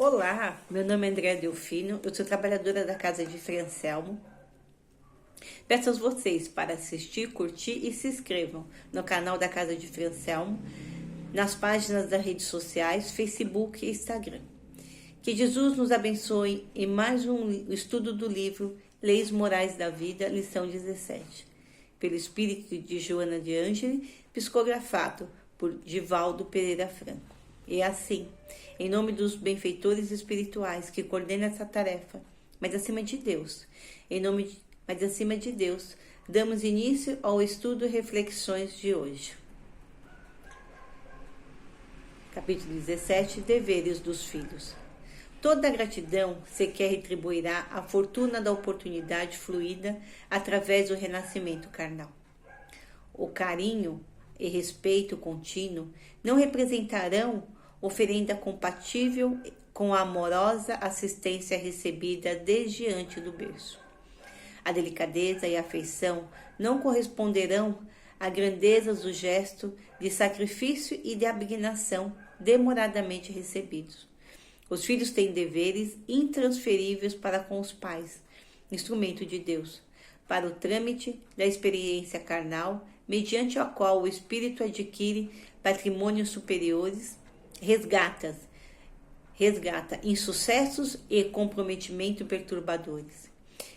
Olá, meu nome é Andréa Delfino, eu sou trabalhadora da Casa de Frei Anselmo. Peço a vocês para assistir, curtir e se inscrevam no canal da Casa de Frei Anselmo, nas páginas das redes sociais, Facebook e Instagram. Que Jesus nos abençoe em mais um estudo do livro Leis Morais da Vida, lição 17, pelo espírito de Joana de Ângeli, psicografado por Divaldo Pereira Franco. E assim, em nome dos benfeitores espirituais que coordenam essa tarefa, mas acima de Deus, damos início ao estudo e reflexões de hoje. Capítulo 17, Deveres dos Filhos. Toda gratidão se quer retribuirá a fortuna da oportunidade fluída através do renascimento carnal. O carinho e respeito contínuo não representarão oferenda compatível com a amorosa assistência recebida desde antes do berço. A delicadeza e a afeição não corresponderão à grandeza do gesto de sacrifício e de abnegação demoradamente recebidos. Os filhos têm deveres intransferíveis para com os pais, instrumento de Deus, para o trâmite da experiência carnal, mediante a qual o espírito adquire patrimônios superiores, resgata insucessos e comprometimento perturbadores.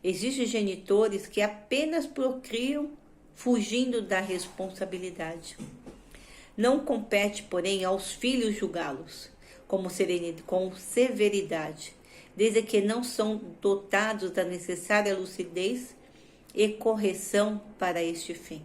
Existem genitores que apenas procriam fugindo da responsabilidade. Não compete, porém, aos filhos julgá-los com severidade, desde que não são dotados da necessária lucidez e correção para este fim.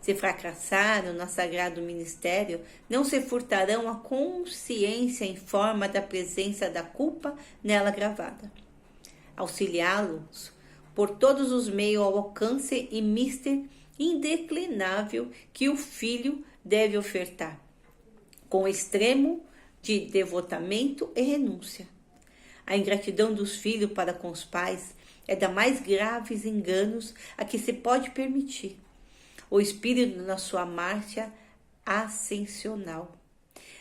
Se fracassaram no sagrado ministério, não se furtarão a consciência em forma da presença da culpa nela gravada. Auxiliá-los por todos os meios ao alcance e mister indeclinável que o filho deve ofertar, com extremo de devotamento e renúncia. A ingratidão dos filhos para com os pais é da mais graves enganos a que se pode permitir. O espírito na sua marcha ascensional.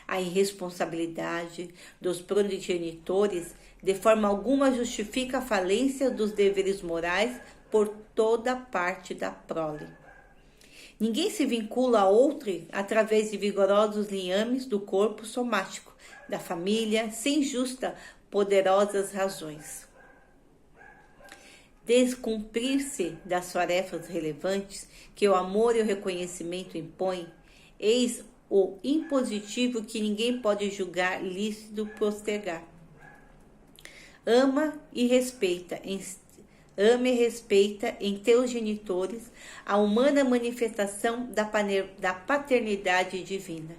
A irresponsabilidade dos progenitores de forma alguma justifica a falência dos deveres morais por toda parte da prole. Ninguém se vincula a outro através de vigorosos liames do corpo somático da família, sem justa, poderosas razões. Descumprir-se das tarefas relevantes que o amor e o reconhecimento impõem, eis o impositivo que ninguém pode julgar lícito postergar. Ama e respeita em teus genitores a humana manifestação da paternidade divina.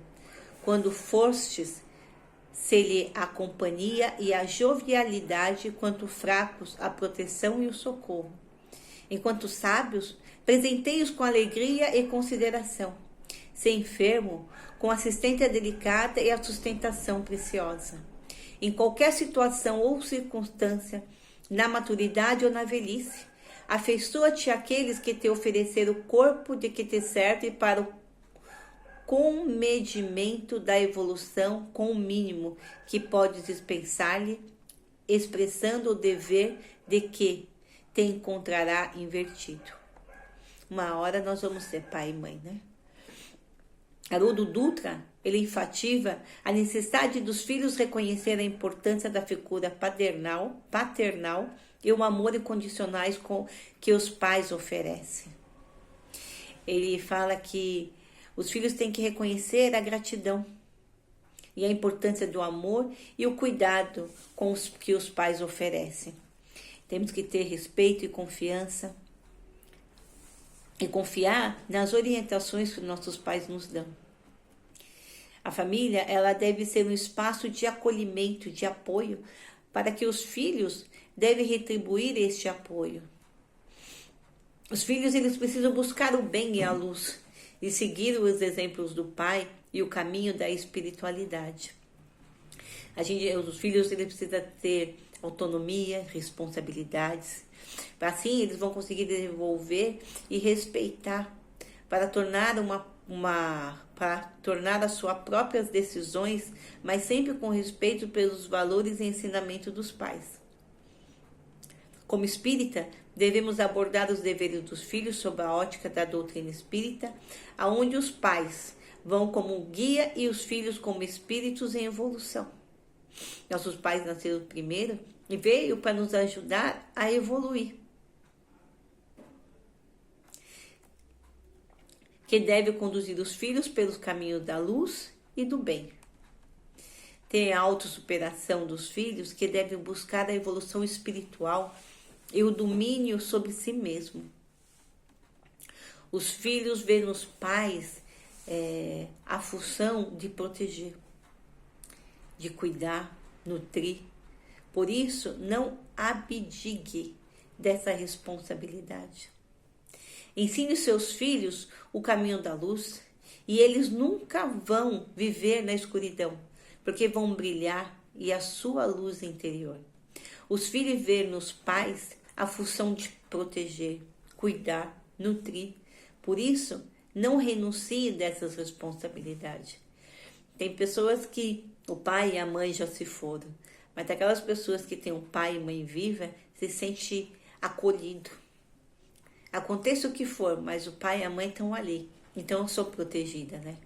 Quando fostes, se-lhe a companhia e a jovialidade, quanto fracos, a proteção e o socorro. Enquanto sábios, presentei-os com alegria e consideração. Se enfermo, com assistência delicada e a sustentação preciosa. Em qualquer situação ou circunstância, na maturidade ou na velhice, afeiçoa-te àqueles que te ofereceram o corpo de que te serve para o comedimento da evolução com o mínimo que podes dispensar-lhe, expressando o dever de que te encontrará invertido. Uma hora nós vamos ser pai e mãe, né? Haroldo Dutra, ele enfatiza a necessidade dos filhos reconhecer a importância da figura paternal e o amor incondicionais que os pais oferecem. Ele fala que os filhos têm que reconhecer a gratidão e a importância do amor e o cuidado que os pais oferecem. Temos que ter respeito e confiança e confiar nas orientações que nossos pais nos dão. A família, ela deve ser um espaço de acolhimento, de apoio, para que os filhos devem retribuir este apoio. Os filhos, eles precisam buscar o bem e a luz e seguir os exemplos do pai e o caminho da espiritualidade. Os filhos, eles precisam ter autonomia, responsabilidades. Assim, eles vão conseguir desenvolver e respeitar para tornar uma para tornar as suas próprias decisões, mas sempre com respeito pelos valores e ensinamento dos pais. Como espírita, devemos abordar os deveres dos filhos sob a ótica da doutrina espírita, aonde os pais vão como guia e os filhos como espíritos em evolução. Nossos pais nasceram primeiro e veio para nos ajudar a evoluir. Que deve conduzir os filhos pelos caminhos da luz e do bem. Tem a autossuperação dos filhos, que devem buscar a evolução espiritual e o domínio sobre si mesmo. Os filhos veem nos pais a função de proteger, de cuidar, nutrir. Por isso, não abdique dessa responsabilidade. Ensine os seus filhos o caminho da luz e eles nunca vão viver na escuridão, porque vão brilhar e a sua luz interior. Os filhos veem nos pais a função de proteger, cuidar, nutrir. Por isso, não renuncie dessas responsabilidades. Tem pessoas que o pai e a mãe já se foram, mas aquelas pessoas que têm um pai e mãe viva se sente acolhido. Aconteça o que for, mas o pai e a mãe estão ali. Então eu sou protegida, né?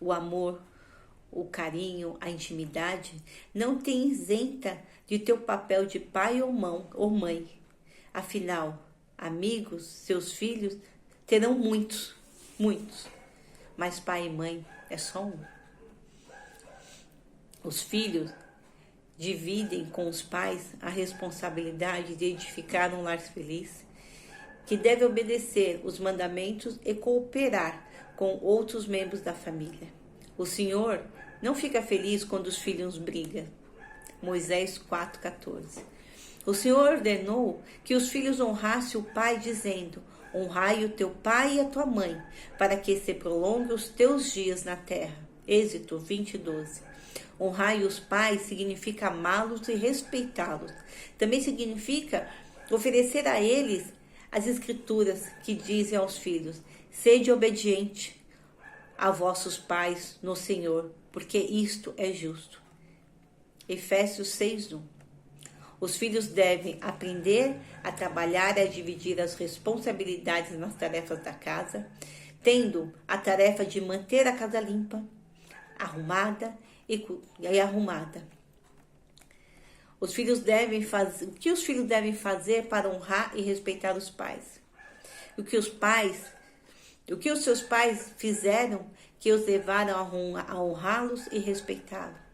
O amor, o carinho, a intimidade não tem isenta de teu papel de pai ou mãe. Afinal, amigos, seus filhos terão muitos, mas pai e mãe é só um. Os filhos dividem com os pais a responsabilidade de edificar um lar feliz, que deve obedecer os mandamentos e cooperar com outros membros da família. O Senhor não fica feliz quando os filhos brigam. Moisés 4,14. O Senhor ordenou que os filhos honrassem o pai, dizendo: honrai o teu pai e a tua mãe, para que se prolongue os teus dias na terra. Êxodo 20:12. Honrai os pais significa amá-los e respeitá-los. Também significa oferecer a eles as escrituras que dizem aos filhos: sede obediente a vossos pais no Senhor, porque isto é justo. Efésios 6:1. Os filhos devem aprender a trabalhar e a dividir as responsabilidades nas tarefas da casa, tendo a tarefa de manter a casa limpa, arrumada e arrumada. O que os filhos devem fazer para honrar e respeitar os pais? O que os seus pais fizeram que os levaram a honrá-los e respeitá-los?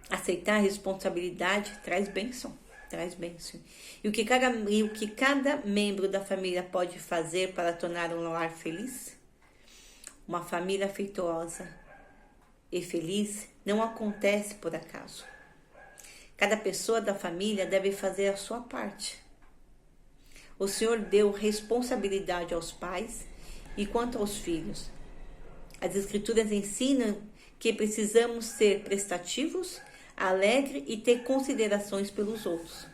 Aceitar a responsabilidade traz bênção. E o que cada membro da família pode fazer para tornar um lar feliz? Uma família afetuosa e feliz não acontece por acaso. Cada pessoa da família deve fazer a sua parte. O Senhor deu responsabilidade aos pais e quanto aos filhos. As Escrituras ensinam que precisamos ser prestativos, alegres e ter considerações pelos outros.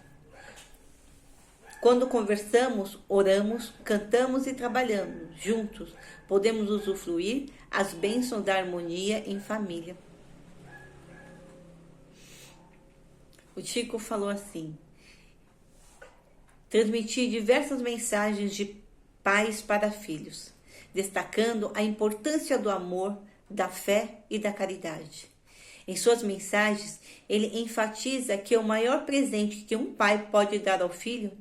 Quando conversamos, oramos, cantamos e trabalhamos juntos, podemos usufruir as bênçãos da harmonia em família. O Chico falou assim: transmitir diversas mensagens de pais para filhos, destacando a importância do amor, da fé e da caridade. Em suas mensagens, ele enfatiza que o maior presente que um pai pode dar ao filho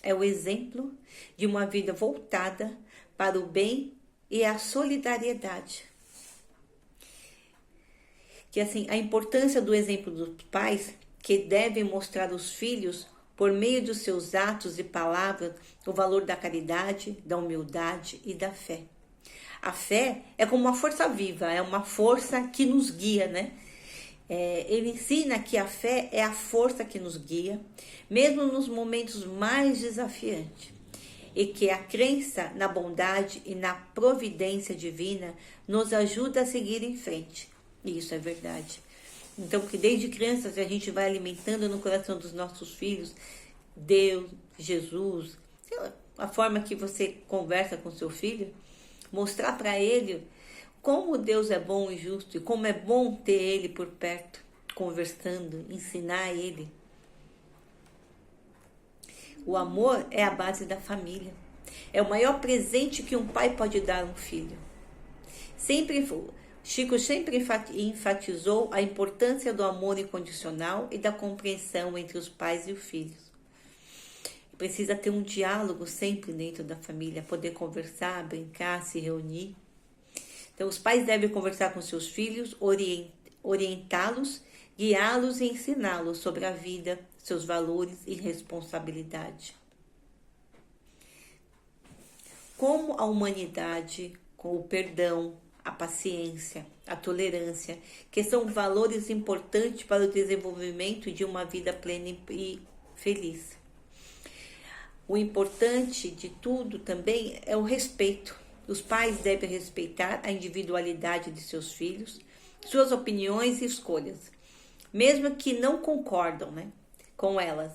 é o exemplo de uma vida voltada para o bem e a solidariedade. Que assim, a importância do exemplo dos pais, que devem mostrar aos filhos, por meio dos seus atos e palavras, o valor da caridade, da humildade e da fé. A fé é como uma força viva, é uma força que nos guia, né? Ele ensina que a fé é a força que nos guia, mesmo nos momentos mais desafiantes, e que a crença na bondade e na providência divina nos ajuda a seguir em frente. E isso é verdade. Então, porque desde crianças a gente vai alimentando no coração dos nossos filhos Deus, Jesus, a forma que você conversa com seu filho, Mostrar para ele como Deus é bom e justo e como é bom ter ele por perto, conversando, ensinar ele. O amor é a base da família. É o maior presente que um pai pode dar a um filho. Chico sempre enfatizou a importância do amor incondicional e da compreensão entre os pais e os filhos. Precisa ter um diálogo sempre dentro da família, poder conversar, brincar, se reunir. Então, os pais devem conversar com seus filhos, orientá-los, guiá-los e ensiná-los sobre a vida, seus valores e responsabilidade. Como a humanidade, com o perdão, a paciência, a tolerância, que são valores importantes para o desenvolvimento de uma vida plena e feliz. O importante de tudo também é o respeito. Os pais devem respeitar a individualidade de seus filhos, suas opiniões e escolhas, mesmo que não concordam, com elas.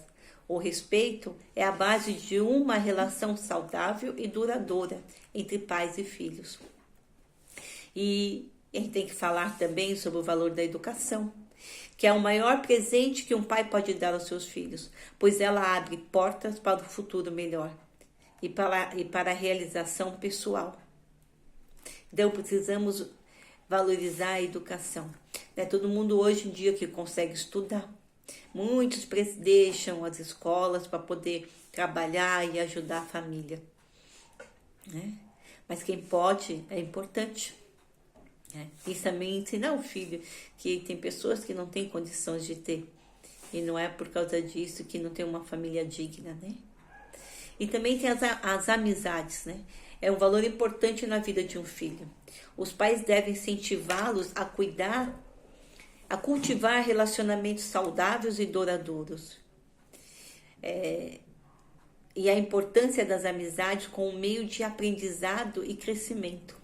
O respeito é a base de uma relação saudável e duradoura entre pais e filhos. E a gente tem que falar também sobre o valor da educação, que é o maior presente que um pai pode dar aos seus filhos, pois ela abre portas para o futuro melhor e para a realização pessoal. Então, precisamos valorizar a educação. Não é todo mundo hoje em dia que consegue estudar. Muitos deixam as escolas para poder trabalhar e ajudar a família. Mas quem pode é importante. E também ensinar o filho que tem pessoas que não têm condições de ter. E não é por causa disso que não tem uma família digna, E também tem as amizades, É um valor importante na vida de um filho. Os pais devem incentivá-los a cultivar relacionamentos saudáveis e duradouros. E a importância das amizades como meio de aprendizado e crescimento.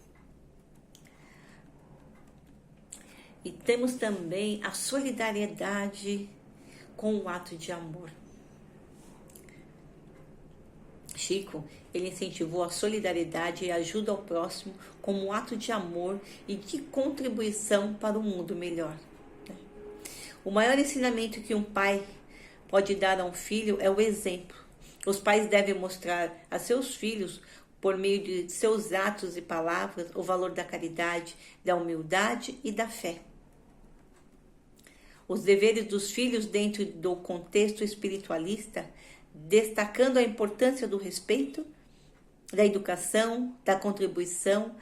E temos também a solidariedade com o ato de amor. Chico, ele incentivou a solidariedade e a ajuda ao próximo como um ato de amor e de contribuição para um mundo melhor. O maior ensinamento que um pai pode dar a um filho é o exemplo. Os pais devem mostrar a seus filhos, por meio de seus atos e palavras, o valor da caridade, da humildade e da fé. Os deveres dos filhos dentro do contexto espiritualista, destacando a importância do respeito, da educação, da contribuição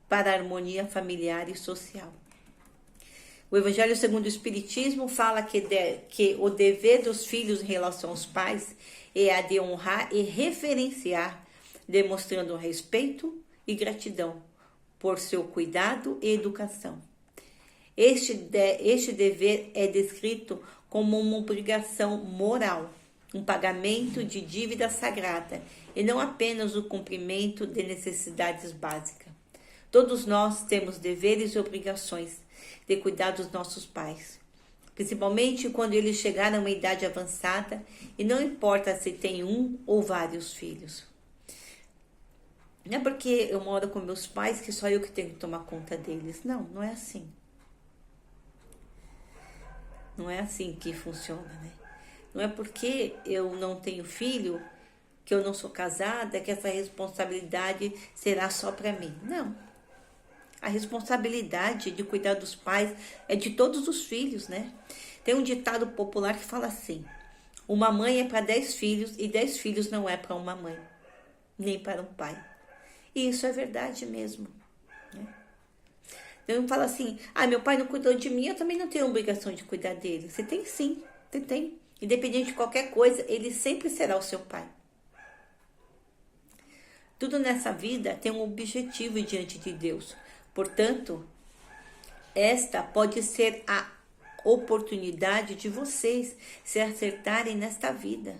para a harmonia familiar e social. O Evangelho segundo o Espiritismo fala que o dever dos filhos em relação aos pais é a de honrar e reverenciar, demonstrando respeito e gratidão por seu cuidado e educação. Este dever é descrito como uma obrigação moral, um pagamento de dívida sagrada, e não apenas o cumprimento de necessidades básicas. Todos nós temos deveres e obrigações de cuidar dos nossos pais, principalmente quando eles chegaram a uma idade avançada, e não importa se tem um ou vários filhos. Não é porque eu moro com meus pais que só eu que tenho que tomar conta deles. Não, não é assim. Não é assim que funciona, Não é porque eu não tenho filho, que eu não sou casada, que essa responsabilidade será só para mim. Não. A responsabilidade de cuidar dos pais é de todos os filhos, Tem um ditado popular que fala assim: uma mãe é para 10 filhos e 10 filhos não é para uma mãe, nem para um pai. E isso é verdade mesmo. Então fala assim: meu pai não cuidou de mim, eu também não tenho obrigação de cuidar dele. Você tem sim, você tem. Independente de qualquer coisa, ele sempre será o seu pai. Tudo nessa vida tem um objetivo diante de Deus. Portanto, esta pode ser a oportunidade de vocês se acertarem nesta vida.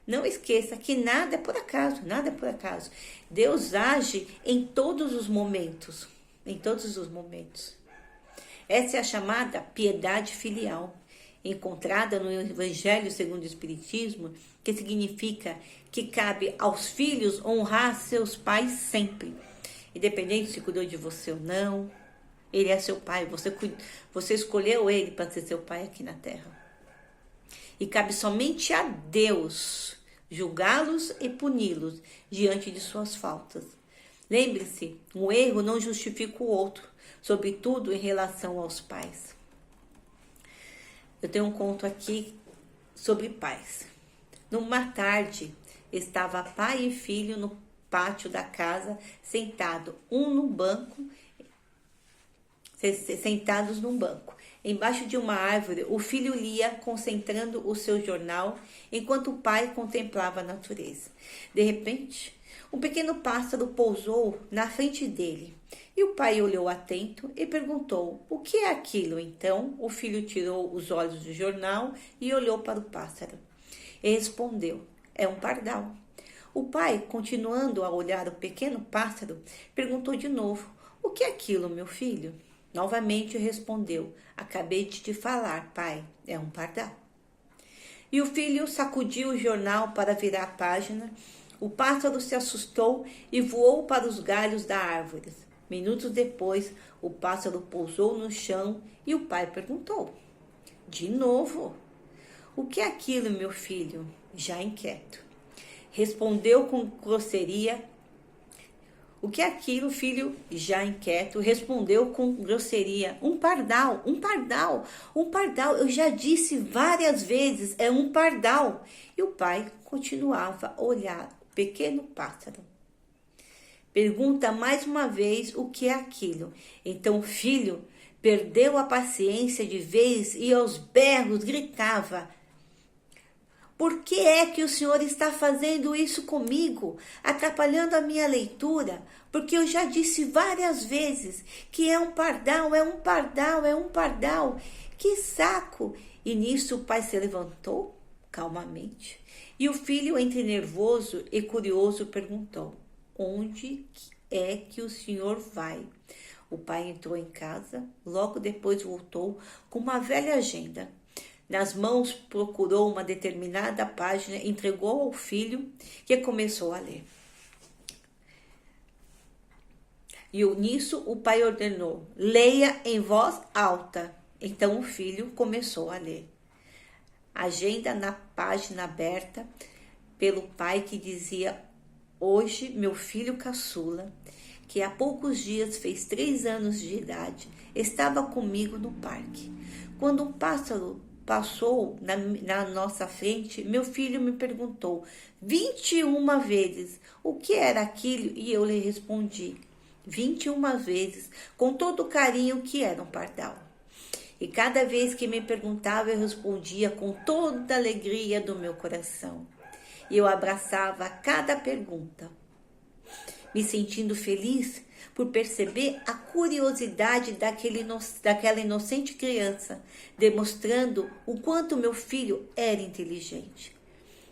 Não esqueça que nada é por acaso, nada é por acaso. Deus age em todos os momentos, Essa é a chamada piedade filial, encontrada no Evangelho segundo o Espiritismo, que significa que cabe aos filhos honrar seus pais sempre, independente se cuidou de você ou não. Ele é seu pai, você escolheu ele para ser seu pai aqui na terra. E cabe somente a Deus julgá-los e puni-los diante de suas faltas. Lembre-se, um erro não justifica o outro, sobretudo em relação aos pais. Eu tenho um conto aqui sobre pais. Numa tarde, estava pai e filho no pátio da casa, sentados num banco. Embaixo de uma árvore, o filho lia, concentrando o seu jornal, enquanto o pai contemplava a natureza. De repente, um pequeno pássaro pousou na frente dele. E o pai olhou atento e perguntou: o que é aquilo? Então, o filho tirou os olhos do jornal e olhou para o pássaro. E respondeu: é um pardal. O pai, continuando a olhar o pequeno pássaro, perguntou de novo: o que é aquilo, meu filho? Novamente respondeu: acabei de te falar, pai, é um pardal. E o filho sacudiu o jornal para virar a página. O pássaro se assustou e voou para os galhos da árvore. Minutos depois, o pássaro pousou no chão e o pai perguntou: de novo, o que é aquilo, meu filho? Já inquieto. Respondeu com grosseria. O que é aquilo, filho? Já inquieto, respondeu com grosseria: um pardal, um pardal, um pardal. Eu já disse várias vezes, é um pardal. E o pai continuava a olhar o pequeno pássaro. Pergunta mais uma vez o que é aquilo. Então o filho perdeu a paciência de vez e aos berros gritava: por que é que o senhor está fazendo isso comigo, atrapalhando a minha leitura? Porque eu já disse várias vezes que é um pardal, é um pardal, é um pardal. Que saco! E nisso o pai se levantou calmamente. E o filho, entre nervoso e curioso, perguntou: onde é que o senhor vai? O pai entrou em casa, logo depois voltou com uma velha agenda. Nas mãos procurou uma determinada página, entregou ao filho, que começou a ler. E nisso o pai ordenou: leia em voz alta. Então o filho começou a ler. Agenda na página aberta pelo pai, que dizia: hoje meu filho caçula, que há poucos dias fez 3 anos de idade, estava comigo no parque. Quando um pássaro passou na nossa frente, meu filho me perguntou 21 vezes o que era aquilo, e eu lhe respondi 21 vezes, com todo o carinho, que era um pardal. E cada vez que me perguntava, eu respondia com toda a alegria do meu coração. E eu abraçava cada pergunta, me sentindo feliz por perceber a curiosidade daquela inocente criança, demonstrando o quanto meu filho era inteligente.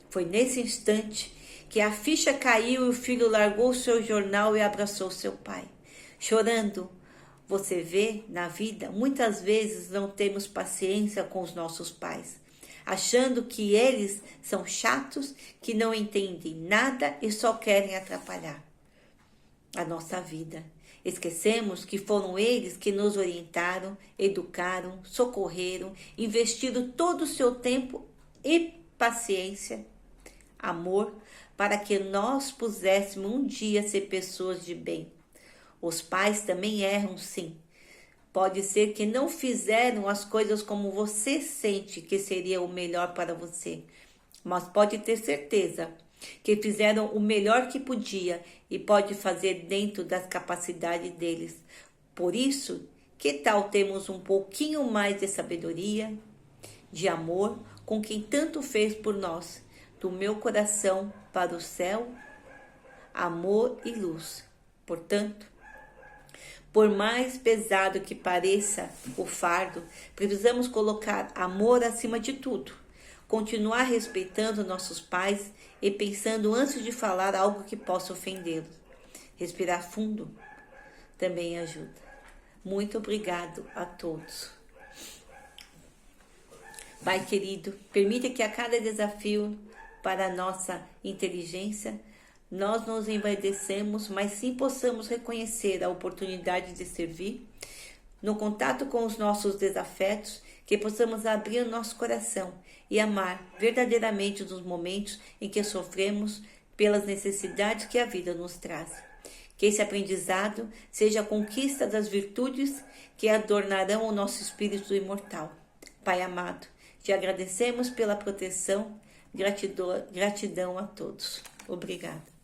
Foi nesse instante que a ficha caiu e o filho largou seu jornal e abraçou seu pai, chorando. Você vê, na vida, muitas vezes não temos paciência com os nossos pais, achando que eles são chatos, que não entendem nada e só querem atrapalhar a nossa vida. Esquecemos que foram eles que nos orientaram, educaram, socorreram, investiram todo o seu tempo e paciência, amor, para que nós pudéssemos um dia ser pessoas de bem. Os pais também erram, sim. Pode ser que não fizeram as coisas como você sente que seria o melhor para você, mas pode ter certeza que fizeram o melhor que podia e pode fazer dentro das capacidades deles. Por isso, que tal termos um pouquinho mais de sabedoria, de amor com quem tanto fez por nós, do meu coração para o céu, amor e luz. Portanto, por mais pesado que pareça o fardo, precisamos colocar amor acima de tudo, continuar respeitando nossos pais e pensando antes de falar algo que possa ofendê-los. Respirar fundo também ajuda. Muito obrigado a todos. Pai querido, permita que a cada desafio para a nossa inteligência, nós nos envaidecemos, mas sim possamos reconhecer a oportunidade de servir, no contato com os nossos desafetos, que possamos abrir o nosso coração e amar verdadeiramente nos momentos em que sofremos pelas necessidades que a vida nos traz. Que esse aprendizado seja a conquista das virtudes que adornarão o nosso espírito imortal. Pai amado, te agradecemos pela proteção, gratidão a todos. Obrigada.